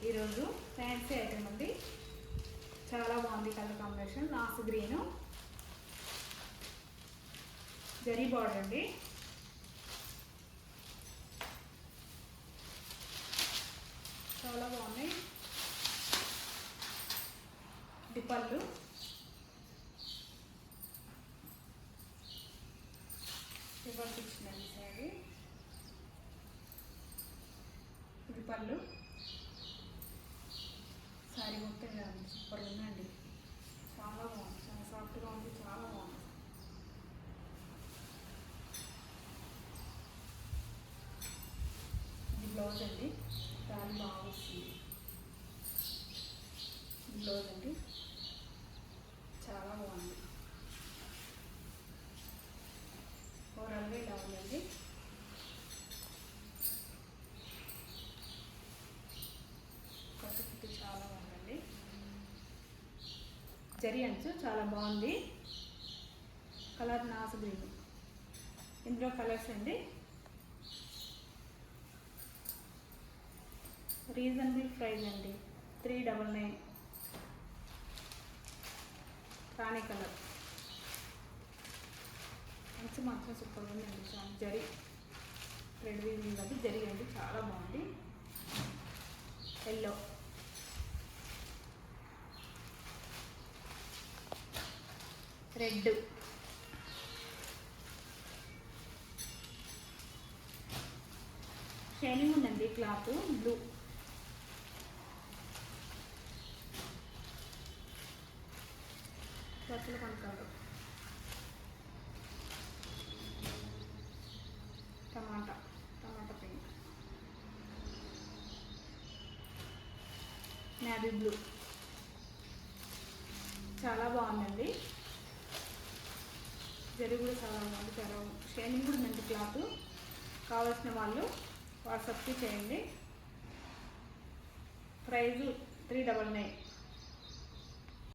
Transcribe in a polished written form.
ఈరోజు fancy item అండి. చాలా బాగుంది కలర్ కాంబినేషన్. నాసు గ్రీను జరీ బార్డర్ అండి. చాలా బాగున్నాయి. ఇది పళ్ళు. రివర్స్ ఇచ్చిందండి శారీ. ఇది పళ్ళు. శారీ మొత్తం ఇలా ఉంది. సూపర్ ఉందండి. చాలా బాగుంది. చాలా సాఫ్ట్గా ఉంది. చాలా బాగుంది. ఇది బ్లౌజ్ అండి. శారీ బాగా వస్తుంది. బ్లౌజ్ అండి. చాలా బాగుంది. ఓవరాల్గా ఇలా ఉందండి. చాలా బాగుందండి. జరీ అంచు చాలా బాగుంది. కలర్ నాసు గ్రీన్. ఇందులో కలర్స్ అండి. రీజనబుల్ ప్రైస్ అండి. 399. రాణి కలర్ అంచు మాత్రం సూపర్ ఉందండి. చాలా జరీ రెడ్ వీవింగ్ అది జరీ అండి. చాలా బాగుంది. ఎల్లో, రెడ్, షైనింగ్ ఉందండి. క్లాత్ బ్లూ, పర్పుల్ కనకాలు, టమాటా పింక్, నేవీ బ్లూ. చాలా బాగుందండి. జరీ కూడా చాలా బాగుంది. చాలా షైనింగ్ కూడా ఉందండి క్లాత్. కావాల్సిన వాళ్ళు వాట్సాప్కి చేయండి. ప్రైజు 399.